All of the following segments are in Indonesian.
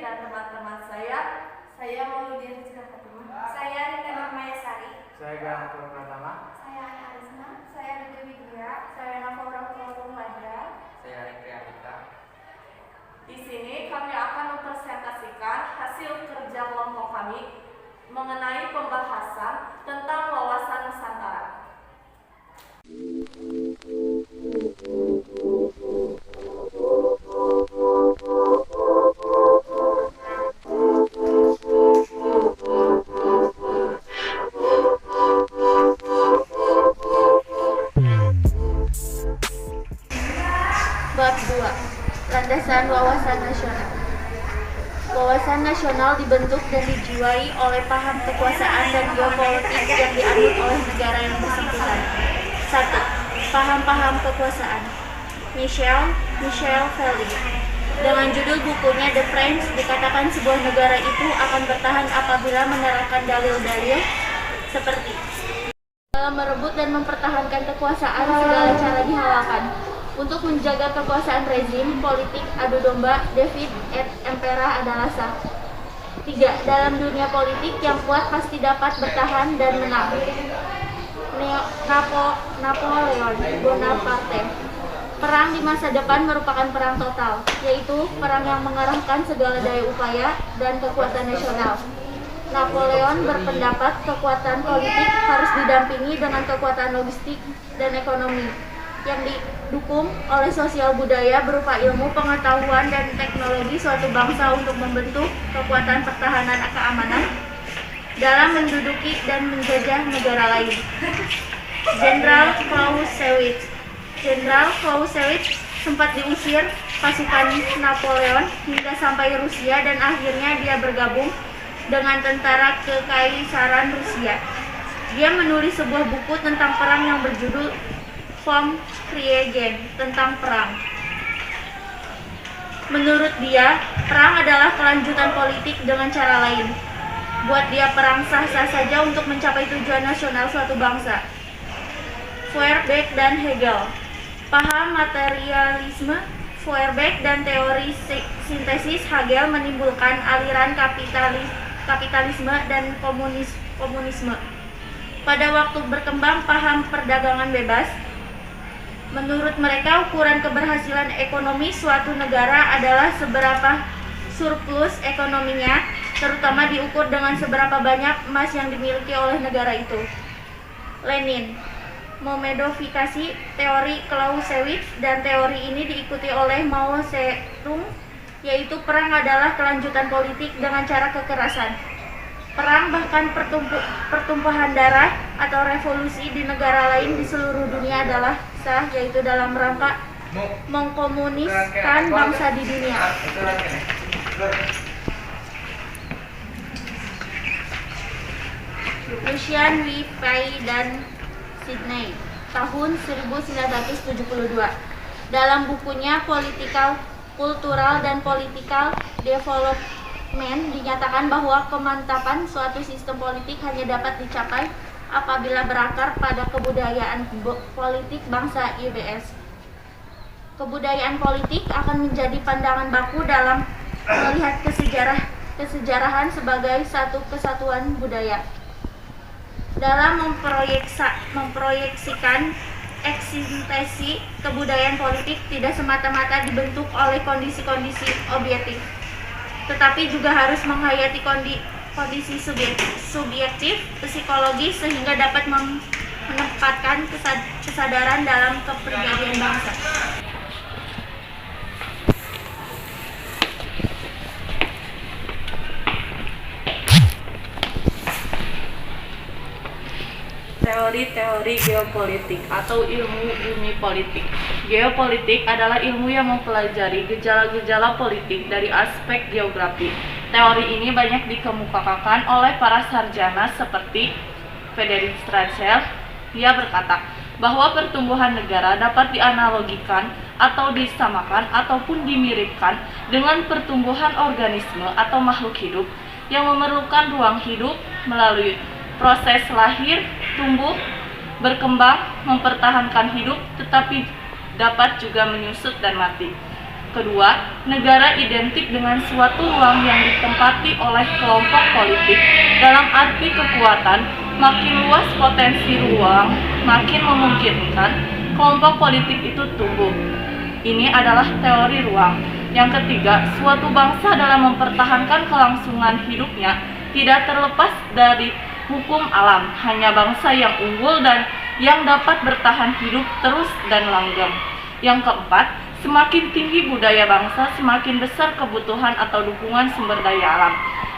dengan teman-teman saya. Saya Mauludin Rizka Fatimah. Saya Rita Nurmaya Sari. Saya Gahantul Pratama. Saya Ani Arisma. Saya Rita Widya. Saya Nafora Kulung Madra. Saya Rikri Andika. Di sini kami akan mempresentasikan hasil kerja kelompok kami mengenai pembahasan tentang wawasan Nusantara. Bab 2. Landasan wawasan nasional. Wawasan nasional dibentuk dan dijiwai oleh paham kekuasaan dan geopolitik yang dianut oleh negara yang bersangkutan. 1. Paham-paham kekuasaan. Michel Fely. Dengan judul bukunya The French, dikatakan sebuah negara itu akan bertahan apabila menerapkan dalil-dalil seperti dalam merebut dan mempertahankan kekuasaan segala cara dihalalkan. Untuk menjaga kekuasaan rezim politik adu domba, David et Impera adalah sah. 3. Dalam dunia politik yang kuat pasti dapat bertahan dan menang. Napoleon Bonaparte. Perang di masa depan merupakan perang total, yaitu perang yang mengerahkan segala daya upaya dan kekuatan nasional. Napoleon berpendapat kekuatan politik harus didampingi dengan kekuatan logistik dan ekonomi yang didukung oleh sosial budaya berupa ilmu, pengetahuan, dan teknologi suatu bangsa untuk membentuk kekuatan pertahanan keamanan dalam menduduki dan menjajah negara lain. Jenderal Clausewitz sempat diusir pasukan Napoleon hingga sampai Rusia dan akhirnya dia bergabung dengan tentara Kekaisaran Rusia. Dia menulis sebuah buku tentang perang yang berjudul Vom Kriegen, tentang perang. Menurut dia, perang adalah kelanjutan politik dengan cara lain. Buat dia, perang sah-sah saja untuk mencapai tujuan nasional suatu bangsa. Feuerbach dan Hegel. Paham materialisme Feuerbach dan teori sintesis Hegel menimbulkan aliran kapitalisme dan komunisme. Pada waktu berkembang paham perdagangan bebas, menurut mereka ukuran keberhasilan ekonomi suatu negara adalah seberapa surplus ekonominya, terutama diukur dengan seberapa banyak emas yang dimiliki oleh negara itu. Lenin memodifikasi teori Clausewitz dan teori ini diikuti oleh Mao Zedong, yaitu perang adalah kelanjutan politik dengan cara kekerasan. Perang bahkan pertumpahan darah atau revolusi di negara lain di seluruh dunia adalah sah, yaitu dalam rangka mengkomuniskan bangsa di dunia. Lucian W. Pei dan Sydney, tahun 1972. Dalam bukunya Political, Cultural, dan Political Development dinyatakan bahwa kemantapan suatu sistem politik hanya dapat dicapai apabila berakar pada kebudayaan politik bangsa IBS. Kebudayaan politik akan menjadi pandangan baku dalam melihat kesejarahan sebagai satu kesatuan budaya. Dalam memproyeksikan eksistensi kebudayaan politik tidak semata-mata dibentuk oleh kondisi-kondisi objektif, tetapi juga harus menghayati kondisi subjektif psikologis sehingga dapat menempatkan kesadaran dalam kepribadian bangsa. Teori-teori geopolitik atau ilmu bumi politik. Geopolitik adalah ilmu yang mempelajari gejala-gejala politik dari aspek geografi. Teori ini banyak dikemukakan oleh para sarjana seperti Friedrich Schlegel. Dia berkata bahwa pertumbuhan negara dapat dianalogikan atau disamakan ataupun dimiripkan dengan pertumbuhan organisme atau makhluk hidup yang memerlukan ruang hidup melalui proses lahir, tumbuh, berkembang, mempertahankan hidup, tetapi dapat juga menyusut dan mati. kedua, negara identik dengan suatu ruang yang ditempati oleh kelompok politik. Dalam arti kekuatan, makin luas potensi ruang, makin memungkinkan kelompok politik itu tumbuh. Ini adalah teori ruang. Yang ketiga, suatu bangsa dalam mempertahankan kelangsungan hidupnya tidak terlepas dari hukum alam. Hanya bangsa yang unggul dan yang dapat bertahan hidup terus dan langgeng. Yang keempat, semakin tinggi budaya bangsa, semakin besar kebutuhan atau dukungan sumber daya alam.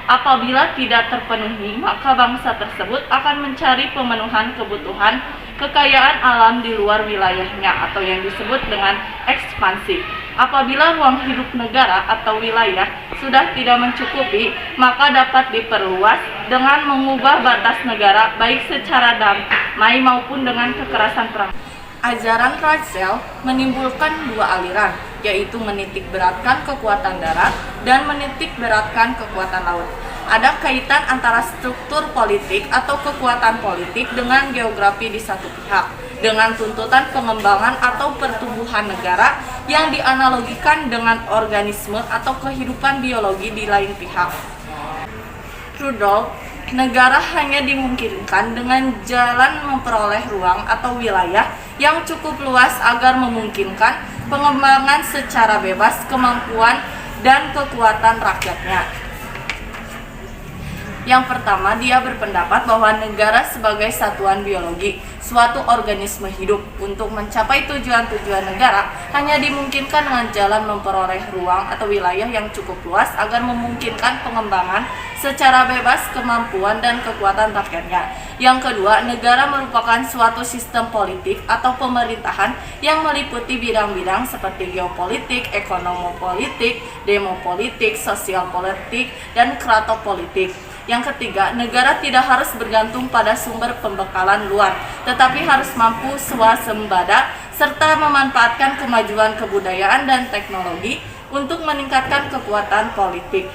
Apabila tidak terpenuhi, maka bangsa tersebut akan mencari pemenuhan kebutuhan kekayaan alam di luar wilayahnya atau yang disebut dengan ekspansi. Apabila ruang hidup negara atau wilayah sudah tidak mencukupi, maka dapat diperluas dengan mengubah batas negara baik secara damai maupun dengan kekerasan perang. Ajaran Russell menimbulkan dua aliran, yaitu menitik beratkan kekuatan darat dan menitik beratkan kekuatan laut. Ada kaitan antara struktur politik atau kekuatan politik dengan geografi di satu pihak, dengan tuntutan pengembangan atau pertumbuhan negara yang dianalogikan dengan organisme atau kehidupan biologi di lain pihak. Rudolf, negara hanya dimungkinkan dengan jalan memperoleh ruang atau wilayah yang cukup luas agar memungkinkan pengembangan secara bebas kemampuan dan kekuatan rakyatnya. Yang pertama, dia berpendapat bahwa negara sebagai satuan biologi, suatu organisme hidup. Untuk mencapai tujuan-tujuan negara, hanya dimungkinkan dengan jalan memperoleh ruang atau wilayah yang cukup luas agar memungkinkan pengembangan secara bebas kemampuan dan kekuatan rakyatnya. Yang kedua, negara merupakan suatu sistem politik atau pemerintahan yang meliputi bidang-bidang seperti geopolitik, ekonomi-politik, demopolitik, sosial politik, dan kratopolitik. Yang ketiga, negara tidak harus bergantung pada sumber pembekalan luar, tetapi harus mampu swasembada serta memanfaatkan kemajuan kebudayaan dan teknologi untuk meningkatkan kekuatan politik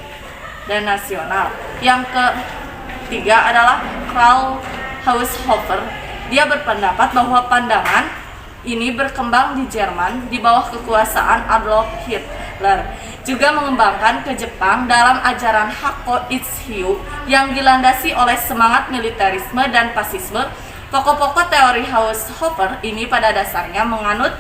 dan nasional. Yang ketiga adalah Karl Haushofer. Dia berpendapat bahwa pandangan ini berkembang di Jerman di bawah kekuasaan Adolf Hitler, juga mengembangkan ke Jepang dalam ajaran Hakko Itsuhyo yang dilandasi oleh semangat militerisme dan fasisme. Pokok-pokok teori Haushofer ini pada dasarnya menganut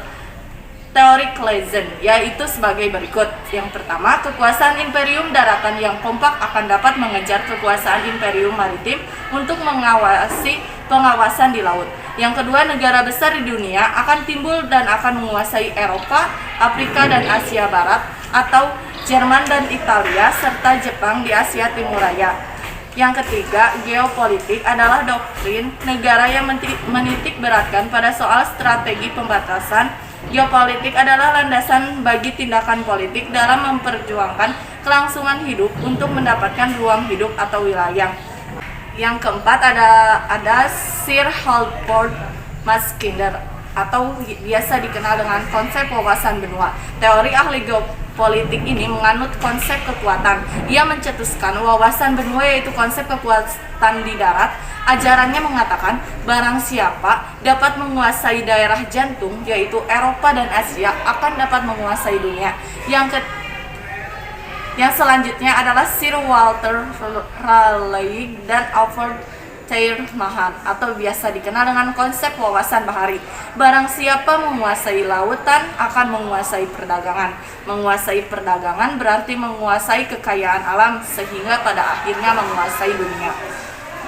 teori Clausen, yaitu sebagai berikut. Yang pertama, kekuasaan imperium daratan yang kompak akan dapat mengejar kekuasaan imperium maritim untuk mengawasi pengawasan di laut. Yang kedua, negara besar di dunia akan timbul dan akan menguasai Eropa, Afrika dan Asia Barat, atau Jerman dan Italia, serta Jepang di Asia Timur Raya. Yang ketiga, geopolitik adalah doktrin negara yang menitik beratkan pada soal strategi pembatasan. Geopolitik adalah landasan bagi tindakan politik dalam memperjuangkan kelangsungan hidup untuk mendapatkan ruang hidup atau wilayah. Yang keempat ada Sir Halford Maskinder atau biasa dikenal dengan konsep wawasan benua. Teori ahli geopolitik ini menganut konsep kekuatan. Ia mencetuskan wawasan benua, yaitu konsep kekuatan di darat. Ajarannya mengatakan barang siapa dapat menguasai daerah jantung, yaitu Eropa dan Asia, akan dapat menguasai dunia. Yang selanjutnya adalah Sir Walter Raleigh dan Alfred Mahan atau biasa dikenal dengan konsep wawasan bahari. Barang siapa menguasai lautan akan menguasai perdagangan. Menguasai perdagangan berarti menguasai kekayaan alam sehingga pada akhirnya menguasai dunia.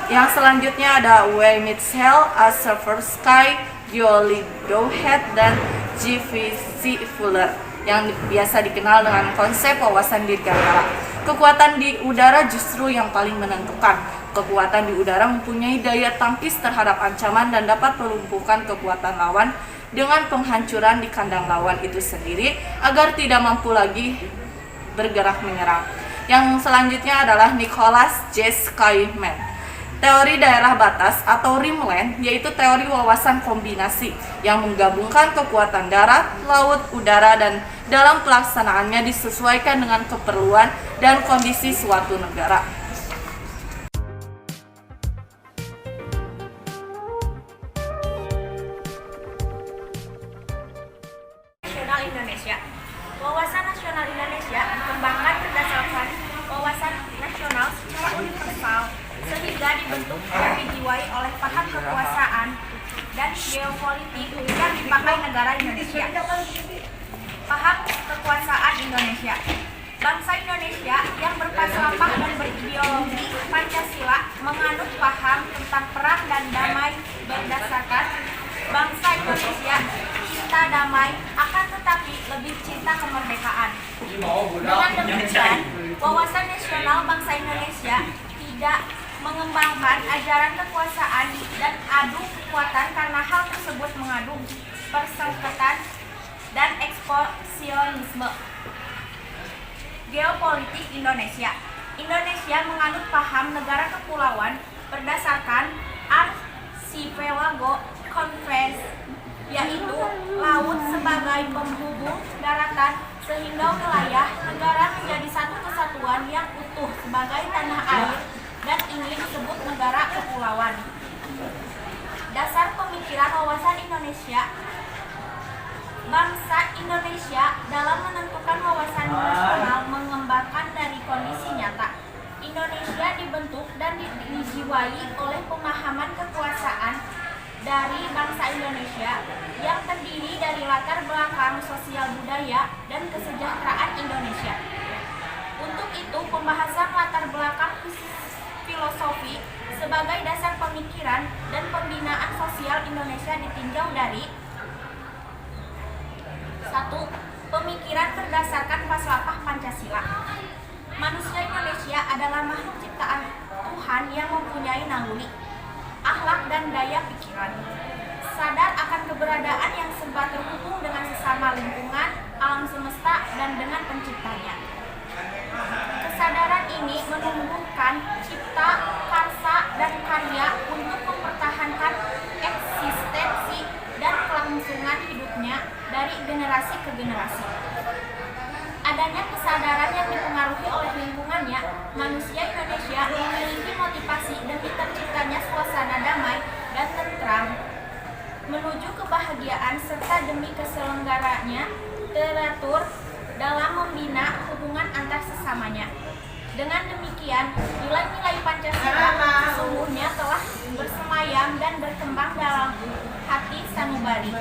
Yang selanjutnya ada W. Mitchell, A. Seversky, Yoli Dowhead, dan G.V.C. Fuller yang biasa dikenal dengan konsep wawasan dirgantara. Kekuatan di udara justru yang paling menentukan. Kekuatan di udara mempunyai daya tangkis terhadap ancaman dan dapat melumpuhkan kekuatan lawan dengan penghancuran di kandang lawan itu sendiri agar tidak mampu lagi bergerak menyerang. Yang selanjutnya adalah Nicholas J. Skyrman. Teori daerah batas atau rimland yaitu teori wawasan kombinasi yang menggabungkan kekuatan darat, laut, udara, dan dalam pelaksanaannya disesuaikan dengan keperluan dan kondisi suatu negara. Nasional Indonesia. Wawasan nasional dibentuk dan dijiwai oleh paham kekuasaan dan geopolitik yang dipakai negara Indonesia. Paham kekuasaan Indonesia. Bangsa Indonesia yang berpasrah dan berideologi Pancasila menganut paham tentang perang dan damai berdasarkan bangsa Indonesia cinta damai, akan tetapi lebih cinta kemerdekaan. Dengan demikian, wawasan nasional bangsa Indonesia tidak mengembangkan ajaran kekuasaan dan adu kekuatan karena hal tersebut mengadu persengketaan dan ekspansionisme. Geopolitik Indonesia. Indonesia menganut paham negara kepulauan berdasarkan Archipelago Conference, yaitu laut sebagai penghubung daratan sehingga wilayah negara menjadi satu kesatuan yang utuh sebagai tanah air dan ini disebut negara kepulauan. Dasar pemikiran wawasan Indonesia. Bangsa Indonesia dalam menentukan wawasan nasional mengembangkan dari kondisi nyata. Indonesia dibentuk dan dijiwai oleh pemahaman kekuasaan dari bangsa Indonesia yang terdiri dari latar belakang sosial budaya dan kesejahteraan Indonesia. Untuk itu, pembahasan latar belakang filosofi sebagai dasar pemikiran dan pembinaan sosial Indonesia ditinjau dari 1. Pemikiran berdasarkan Paslapah Pancasila. Manusia Indonesia adalah makhluk ciptaan Tuhan yang mempunyai naluri, akhlak dan daya pikiran. Sadar akan keberadaan yang serba terhubung dengan sesama lingkungan, alam semesta, dan dengan penciptanya. Kesadaran ini menumbuhkan cipta, karsa, dan karya untuk mempertahankan eksistensi dan kelangsungan hidupnya dari generasi ke generasi. Adanya kesadaran yang dipengaruhi oleh lingkungannya, manusia Indonesia memiliki motivasi demi terciptanya suasana damai dan tentram menuju kebahagiaan serta demi keselenggaranya teratur dalam membina hubungan antar sesamanya. Dengan demikian, nilai-nilai Pancasila sesungguhnya telah bersemayam dan berkembang dalam hati sanubari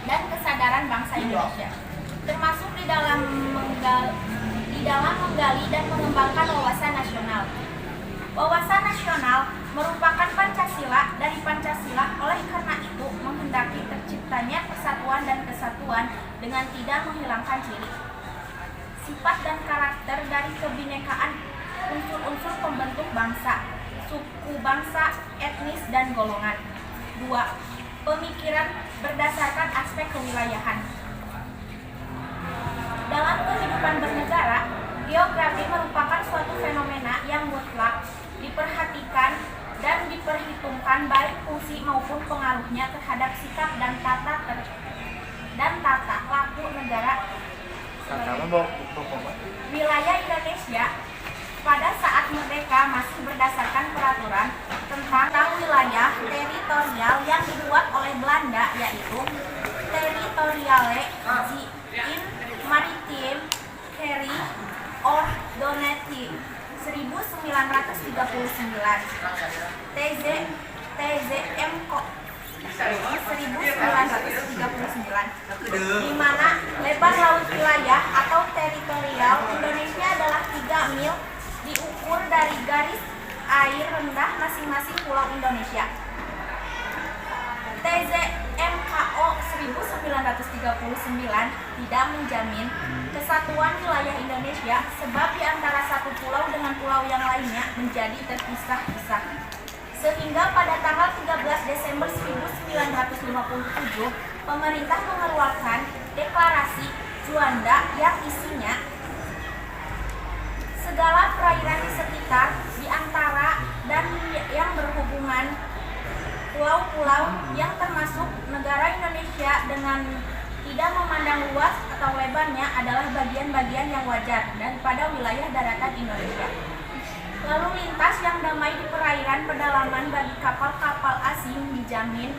dan kesadaran bangsa Indonesia, termasuk di dalam menggali dan mengembangkan wawasan nasional. Wawasan nasional merupakan Pancasila dari Pancasila, oleh karena itu menghendaki terciptanya persatuan dan kesatuan dengan tidak menghilangkan ciri, sifat dan karakter dari kebinekaan unsur-unsur pembentuk bangsa, suku bangsa, etnis, dan golongan. 2. Pemikiran berdasarkan aspek kewilayahan. Dalam kehidupan bernegara, geografi merupakan suatu fenomena yang mutlak diperhatikan dan diperhitungkan baik fungsi maupun pengaruhnya terhadap sikap dan tata laku negara. Wilayah Indonesia pada saat merdeka masih berdasarkan peraturan tentang wilayah teritorial yang dibuat oleh Belanda, yaitu Territoriale in Maritime Terre Ordonnance 1939 TZMK 1939, di mana lebar laut wilayah atau teritorial Indonesia adalah 3 mil diukur dari garis air rendah masing-masing pulau Indonesia. TZMKO 1939 tidak menjamin kesatuan wilayah Indonesia sebab di antara satu pulau dengan pulau yang lainnya menjadi terpisah-pisah. Sehingga pada tanggal 13 Desember 1957, pemerintah mengeluarkan deklarasi Juanda yang isinya segala perairan di sekitar, di antara, dan yang berhubungan pulau-pulau yang termasuk negara Indonesia dengan tidak memandang luas atau lebarnya adalah bagian-bagian yang wajar daripada wilayah daratan Indonesia. Lalu lintas yang damai di perairan pedalaman bagi kapal-kapal asing dijamin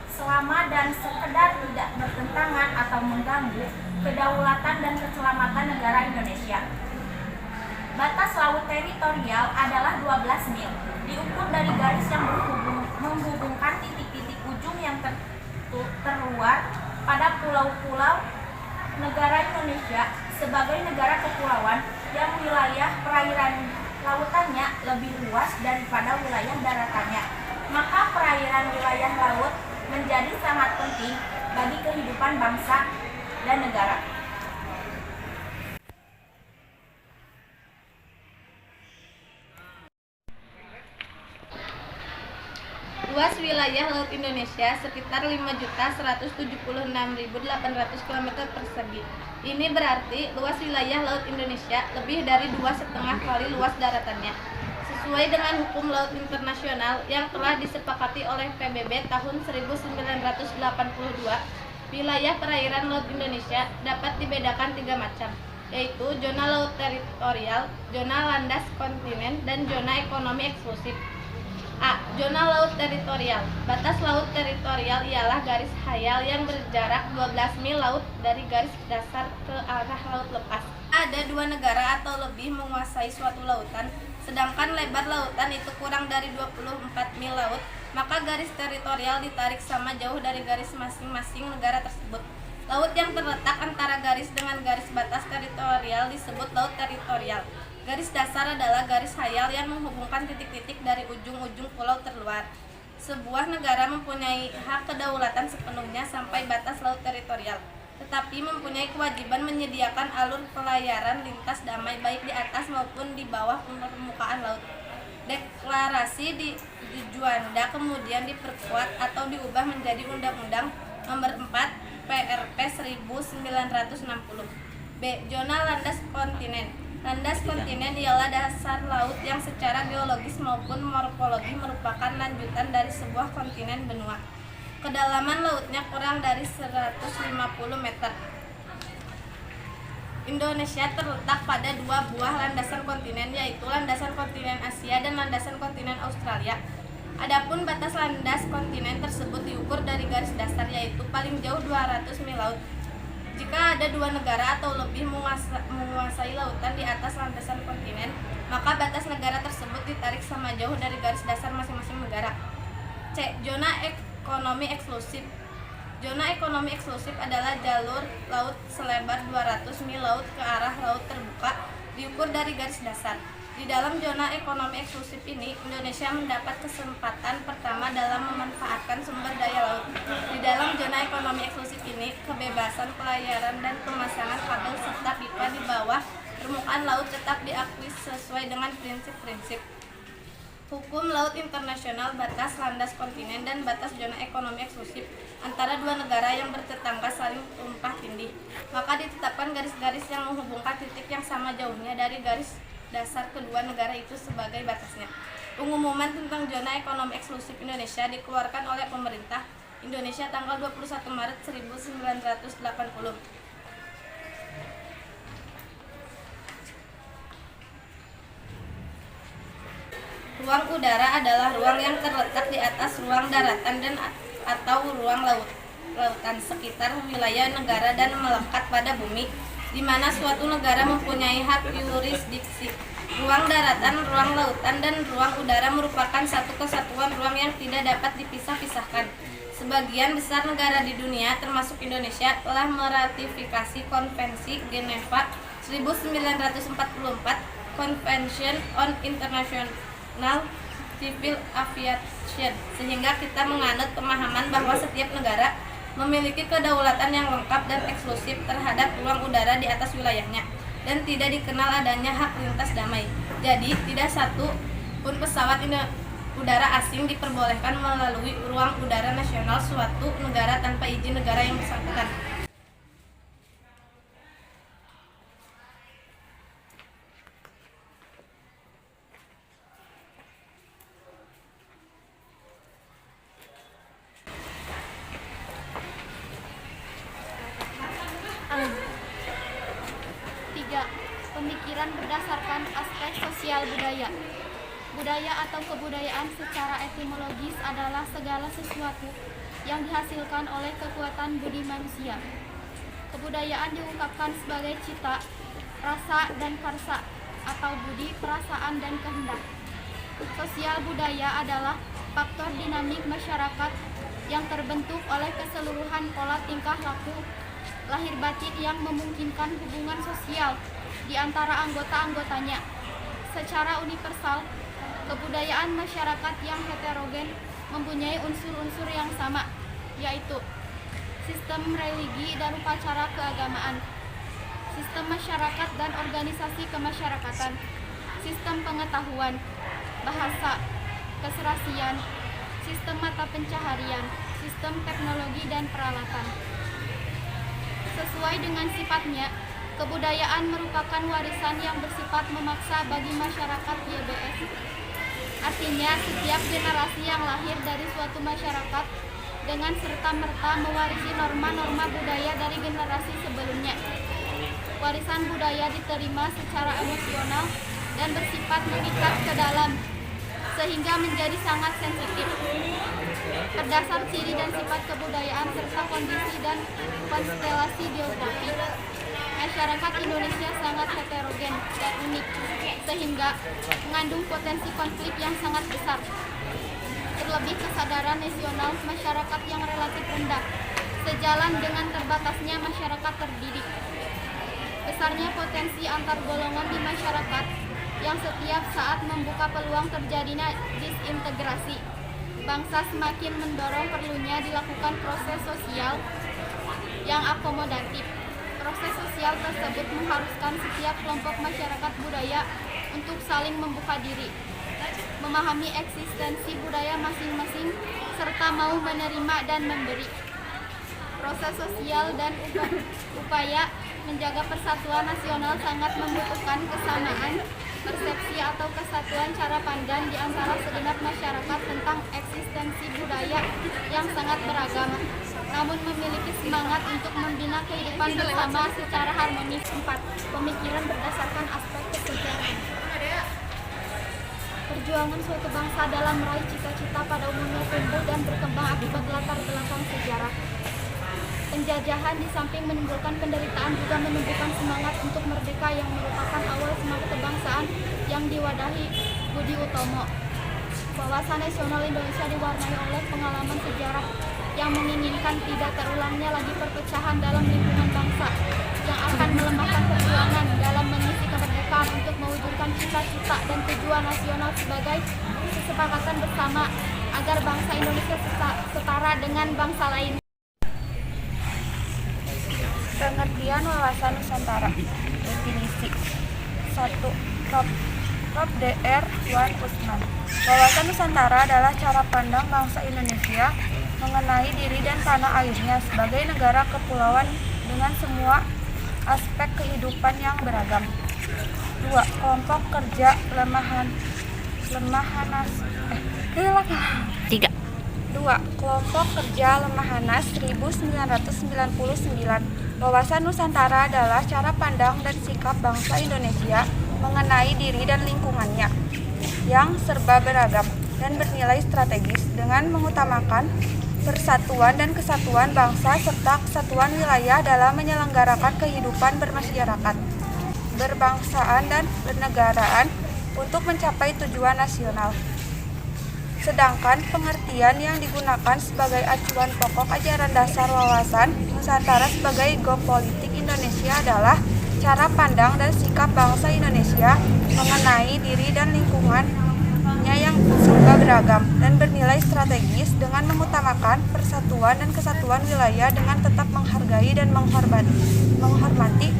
selama dan sekedar tidak bertentangan atau mengganggu kedaulatan dan keselamatan negara Indonesia. Batas laut teritorial adalah 12 mil, diukur dari garis yang menghubungkan titik-titik ujung yang terluar pada pulau-pulau negara Indonesia sebagai negara kepulauan yang wilayah perairan lautannya lebih luas daripada wilayah daratannya. Maka perairan wilayah laut menjadi sangat penting bagi kehidupan bangsa dan negara. Luas wilayah laut Indonesia sekitar 5.176.800 km persegi. Ini berarti luas wilayah laut Indonesia lebih dari 2,5 kali luas daratannya. Sesuai dengan hukum laut internasional yang telah disepakati oleh PBB tahun 1982, wilayah perairan laut Indonesia dapat dibedakan 3 macam, yaitu zona laut teritorial, zona landas kontinen, dan zona ekonomi eksklusif. A. Zona laut teritorial. Batas laut teritorial ialah garis hayal yang berjarak 12 mil laut dari garis dasar ke arah laut lepas. Ada 2 negara atau lebih menguasai suatu lautan, sedangkan lebar lautan itu kurang dari 24 mil laut, maka garis teritorial ditarik sama jauh dari garis masing-masing negara tersebut. Laut yang terletak antara garis dengan garis batas teritorial disebut laut teritorial. Garis dasar adalah garis hayal yang menghubungkan titik-titik dari ujung-ujung pulau terluar. Sebuah negara mempunyai hak kedaulatan sepenuhnya sampai batas laut teritorial, tetapi mempunyai kewajiban menyediakan alur pelayaran lintas damai baik di atas maupun di bawah permukaan laut. Deklarasi di Juanda kemudian diperkuat atau diubah menjadi Undang-Undang Nomor 4 PRP 1960. B. Zona landas kontinen. Landas kontinen ialah dasar laut yang secara geologis maupun morfologi merupakan lanjutan dari sebuah kontinen benua. Kedalaman lautnya kurang dari 150 meter. Indonesia terletak pada 2 buah landasan kontinen, yaitu landasan kontinen Asia dan landasan kontinen Australia. Adapun batas landas kontinen tersebut diukur dari garis dasar, yaitu paling jauh 200 mil laut. Jika ada 2 negara atau lebih menguasai lautan di atas landasan kontinen, maka batas negara tersebut ditarik sama jauh dari garis dasar masing-masing negara. C. Zona ekonomi eksklusif. Zona ekonomi eksklusif adalah jalur laut selebar 200 mil laut ke arah laut terbuka, diukur dari garis dasar. Di dalam zona ekonomi eksklusif ini, Indonesia mendapat kesempatan pertama dalam memanfaatkan sumber daya laut. Di dalam zona ekonomi eksklusif ini, kebebasan pelayaran dan pemasangan kabel serta pipa di bawah permukaan laut tetap diakui sesuai dengan prinsip-prinsip hukum laut internasional, batas landas kontinen, dan batas zona ekonomi eksklusif antara 2 negara yang bertetangga saling tumpah tindih. Maka ditetapkan garis-garis yang menghubungkan titik yang sama jauhnya dari garis dasar kedua negara itu sebagai batasnya. Pengumuman tentang zona ekonomi eksklusif Indonesia dikeluarkan oleh pemerintah Indonesia tanggal 21 Maret 1980. Ruang udara adalah ruang yang terletak di atas ruang daratan dan atau ruang lautan sekitar wilayah negara dan melekat pada bumi, di mana suatu negara mempunyai hak yurisdiksi. Ruang daratan, ruang lautan, dan ruang udara merupakan satu kesatuan ruang yang tidak dapat dipisah-pisahkan. Sebagian besar negara di dunia, termasuk Indonesia, telah meratifikasi Konvensi Geneva 1944, Convention on International Civil Aviation, sehingga kita menganut pemahaman bahwa setiap negara memiliki kedaulatan yang lengkap dan eksklusif terhadap ruang udara di atas wilayahnya, dan tidak dikenal adanya hak lintas damai. Jadi, tidak satu pun pesawat udara asing diperbolehkan melalui ruang udara nasional suatu negara tanpa izin negara yang bersangkutan. Pemikiran berdasarkan aspek sosial budaya. Budaya atau kebudayaan secara etimologis adalah segala sesuatu yang dihasilkan oleh kekuatan budi manusia. Kebudayaan diungkapkan sebagai cita, rasa, dan karsa atau budi, perasaan, dan kehendak. Sosial budaya adalah faktor dinamik masyarakat yang terbentuk oleh keseluruhan pola tingkah laku lahir batin yang memungkinkan hubungan sosial di antara anggota-anggotanya. Secara universal, kebudayaan masyarakat yang heterogen mempunyai unsur-unsur yang sama, yaitu sistem religi dan upacara keagamaan, sistem masyarakat dan organisasi kemasyarakatan, sistem pengetahuan, bahasa, keserasian, sistem mata pencaharian, sistem teknologi dan peralatan. Sesuai dengan sifatnya, kebudayaan merupakan warisan yang bersifat memaksa bagi masyarakat YBS. Artinya, setiap generasi yang lahir dari suatu masyarakat dengan serta-merta mewarisi norma-norma budaya dari generasi sebelumnya. Warisan budaya diterima secara emosional dan bersifat mengikat ke dalam, sehingga menjadi sangat sensitif. Berdasar ciri dan sifat kebudayaan serta kondisi dan konstelasi geografi, masyarakat Indonesia sangat heterogen dan unik, sehingga mengandung potensi konflik yang sangat besar. Terlebih kesadaran nasional masyarakat yang relatif rendah, sejalan dengan terbatasnya masyarakat terdidik. Besarnya potensi antar golongan di masyarakat yang setiap saat membuka peluang terjadinya disintegrasi. Bangsa semakin mendorong perlunya dilakukan proses sosial yang akomodatif. Proses sosial tersebut mengharuskan setiap kelompok masyarakat budaya untuk saling membuka diri, memahami eksistensi budaya masing-masing, serta mau menerima dan memberi. Proses sosial dan upaya menjaga persatuan nasional sangat membutuhkan kesamaan persepsi atau kesatuan cara pandang di antara segenap masyarakat tentang eksistensi budaya yang sangat beragam, namun memiliki semangat untuk membina kehidupan bersama secara harmonis. 4. Pemikiran berdasarkan aspek kesejaraan. Perjuangan suatu bangsa dalam meraih cita-cita pada umumnya tumbuh dan berkembang akibat latar belakang sejarah. Penjajahan di samping menimbulkan penderitaan juga menumbuhkan semangat untuk merdeka yang merupakan awal semangat kebangsaan yang diwadahi Budi Utomo. Wawasan nasional Indonesia diwarnai oleh pengalaman sejarah yang menginginkan tidak terulangnya lagi perpecahan dalam lingkungan bangsa yang akan melemahkan perjuangan dalam mengisi kemerdekaan untuk mewujudkan cita-cita dan tujuan nasional sebagai kesepakatan bersama agar bangsa Indonesia setara dengan bangsa lain. Pengertian wawasan Nusantara. Definisi 1. Prof. Dr. Wan Usman. Wawasan Nusantara adalah cara pandang bangsa Indonesia mengenai diri dan tanah airnya sebagai negara kepulauan dengan semua aspek kehidupan yang beragam. 2. Kelompok kerja Kelompok kerja Lemhanas 1999. Wawasan Nusantara adalah cara pandang dan sikap bangsa Indonesia mengenai diri dan lingkungannya yang serba beragam dan bernilai strategis dengan mengutamakan persatuan dan kesatuan bangsa serta kesatuan wilayah dalam menyelenggarakan kehidupan bermasyarakat, berbangsaan dan bernegaraan untuk mencapai tujuan nasional. Sedangkan pengertian yang digunakan sebagai acuan pokok ajaran dasar wawasan Nusantara sebagai geopolitik Indonesia adalah cara pandang dan sikap bangsa Indonesia mengenai diri dan lingkungannya yang serba beragam dan bernilai strategis dengan mengutamakan persatuan dan kesatuan wilayah dengan tetap menghargai dan menghormati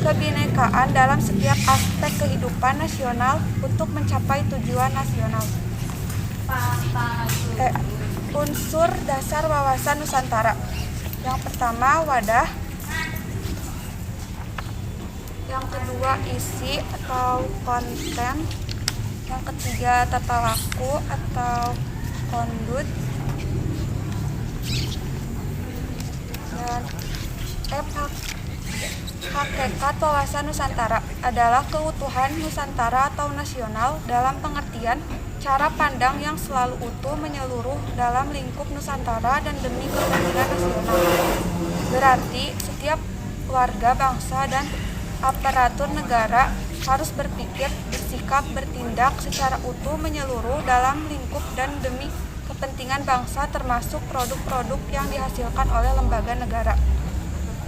kebinekaan dalam setiap aspek kehidupan nasional untuk mencapai tujuan nasional. Unsur dasar wawasan Nusantara. Yang pertama, wadah. Yang kedua, isi atau konten. Yang ketiga, tata laku atau kondut. Dan hakikat wawasan Nusantara adalah keutuhan Nusantara atau nasional dalam pengertian cara pandang yang selalu utuh menyeluruh dalam lingkup Nusantara dan demi kepentingan nasional. Berarti setiap warga bangsa dan aparatur negara harus berpikir, bersikap, bertindak secara utuh menyeluruh dalam lingkup dan demi kepentingan bangsa termasuk produk-produk yang dihasilkan oleh lembaga negara.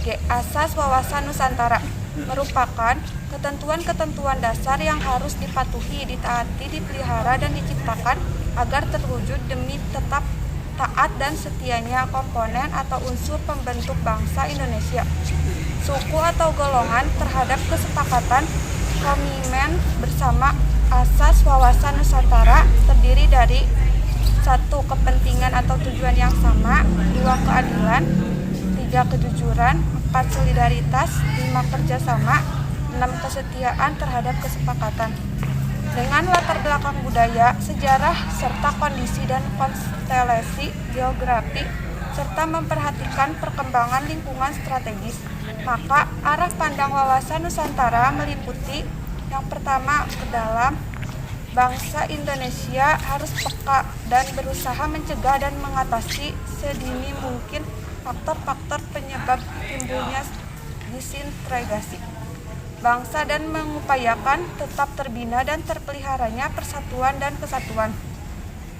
G. Asas wawasan Nusantara merupakan ketentuan-ketentuan dasar yang harus dipatuhi, ditaati, dipelihara, dan diciptakan agar terwujud demi tetap taat dan setianya komponen atau unsur pembentuk bangsa Indonesia, suku atau golongan terhadap kesepakatan komitmen bersama. Asas wawasan Nusantara terdiri dari 1. Kepentingan atau tujuan yang sama, 2. Keadilan, 3. Kejujuran, 4. Solidaritas, 5. Kerjasama, 6. Kesetiaan terhadap kesepakatan. Dengan latar belakang budaya, sejarah, serta kondisi dan konstelasi geografi, serta memperhatikan perkembangan lingkungan strategis, maka arah pandang wawasan Nusantara meliputi yang pertama, ke dalam bangsa Indonesia harus peka dan berusaha mencegah dan mengatasi sedini mungkin faktor-faktor penyebab timbulnya disintegrasi bangsa dan mengupayakan tetap terbina dan terpeliharanya persatuan dan kesatuan.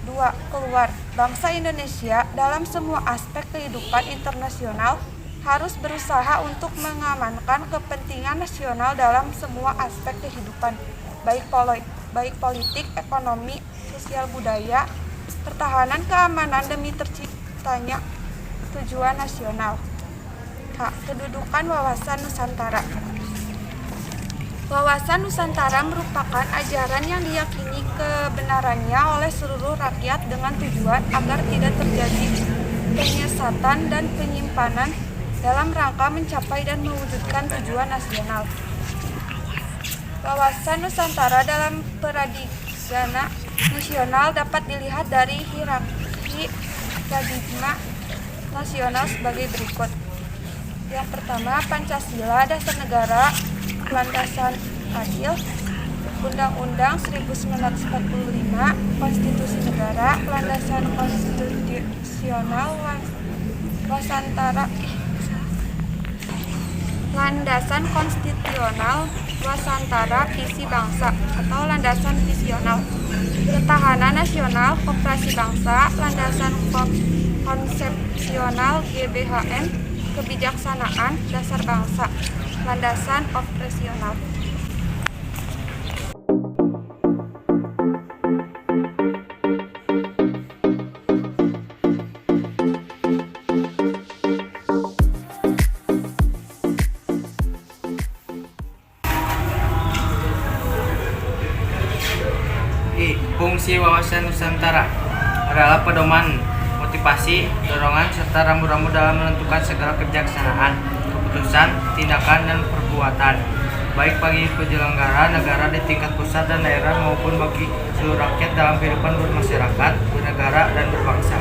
2. Keluar bangsa Indonesia dalam semua aspek kehidupan internasional harus berusaha untuk mengamankan kepentingan nasional dalam semua aspek kehidupan, baik politik, ekonomi, sosial, budaya, pertahanan, keamanan demi terciptanya tujuan nasional. H. Kedudukan wawasan Nusantara. Wawasan Nusantara merupakan ajaran yang diyakini kebenarannya oleh seluruh rakyat dengan tujuan agar tidak terjadi penyesatan dan penyimpanan dalam rangka mencapai dan mewujudkan tujuan nasional. Wawasan Nusantara dalam paradigma nasional dapat dilihat dari hierarki paradigma nasional sebagai berikut. Yang pertama, Pancasila, dasar negara, landasan adil, Undang-Undang 1945, Konstitusi negara, landasan konstitusional, landasan konstitusional, wasantara, visi bangsa atau landasan visional, ketahanan nasional, koperasi bangsa, landasan konsepsional, GBHN, kebijaksanaan, dasar bangsa, landasan operasional. Fungsi wawasan Nusantara adalah pedoman, motivasi, dorongan, serta rambu-rambu dalam menentukan segala kebijaksanaan, keputusan, tindakan, dan perbuatan, baik bagi penyelenggara negara di tingkat pusat dan daerah maupun bagi seluruh rakyat dalam kehidupan bermasyarakat, bernegara, dan berbangsa.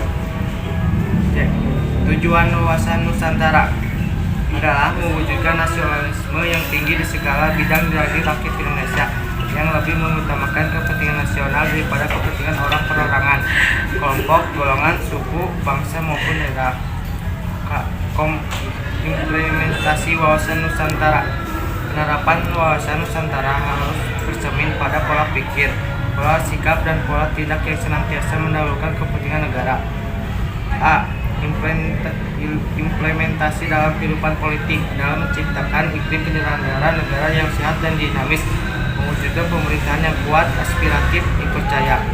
Tujuan wawasan Nusantara adalah mewujudkan nasionalisme yang tinggi di segala bidang dari rakyat Indonesia, yang lebih mengutamakan kepentingan nasional daripada kepentingan orang perorangan, kelompok, golongan, suku, bangsa maupun daerah. Implementasi wawasan Nusantara. Penerapan wawasan Nusantara harus bercermin pada pola pikir, pola sikap, dan pola tindak yang senantiasa mendahulukan kepentingan negara. A. Implementasi dalam kehidupan politik dalam menciptakan iklim penyelenggaraan negara yang sehat dan dinamis, mewujudkan pemerintahan yang kuat, aspiratif, dipercaya.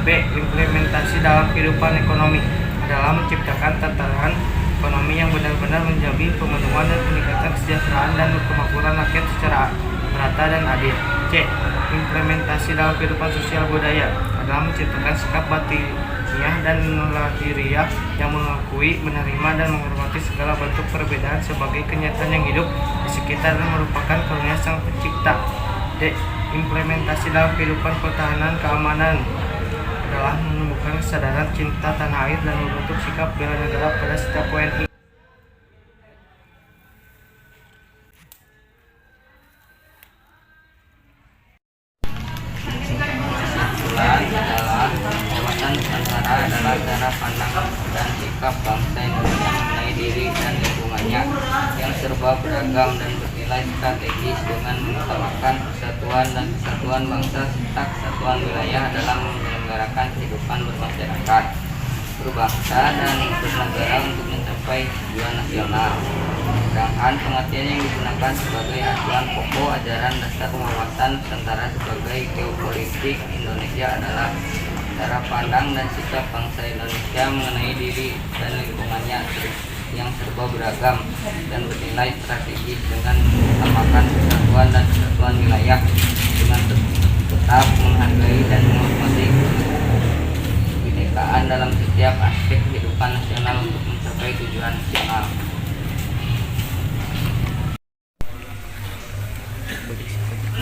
B. Implementasi dalam kehidupan ekonomi adalah menciptakan tatanan ekonomi yang benar-benar menjamin pemenuhan dan peningkatan kesejahteraan dan kemakmuran rakyat secara merata dan adil. C. Implementasi dalam kehidupan sosial budaya adalah menciptakan sikap batiniah dan lahiriah yang mengakui, menerima, dan menghormati segala bentuk perbedaan sebagai kenyataan yang hidup di sekitar dan merupakan karunia Sang Pencipta. D. Implementasi dalam kehidupan pertahanan keamanan adalah menumbuhkan kesadaran cinta tanah air dan membentuk sikap bela negara pada setiap WNI. Kesimpulan adalah wawasan Nusantara adalah cara pandang dan sikap bangsa Indonesia mengenai diri dan lingkungannya yang serba beragam dan berbeda bernilai strategis dengan mengutamakan persatuan dan kesatuan bangsa serta kesatuan wilayah dalam menyelenggarakan kehidupan bermasyarakat, berbangsa, dan bernegara untuk mencapai tujuan nasional. Sedangkan pengertian yang digunakan sebagai acuan pokok ajaran dasar wawasan Nusantara sebagai geopolitik Indonesia adalah cara pandang dan sikap bangsa Indonesia mengenai diri dan lingkungannya yang serba beragam dan bernilai strategis dengan mengutamakan persatuan dan kesatuan wilayah dengan tetap menghargai dan menghormati kebinekaan dalam setiap aspek kehidupan nasional untuk mencapai tujuan nasional.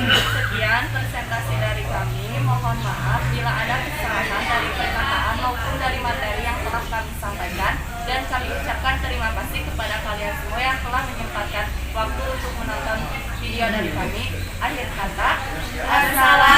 Sekian presentasi dari kami. Mohon maaf bila ada kesalahan dari perkataan maupun dari materi yang telah kami sampaikan, dan kami ucapkan terima kasih kepada kalian semua yang telah menyempatkan waktu untuk menonton video dari kami. Akhir kata, assalamualaikum.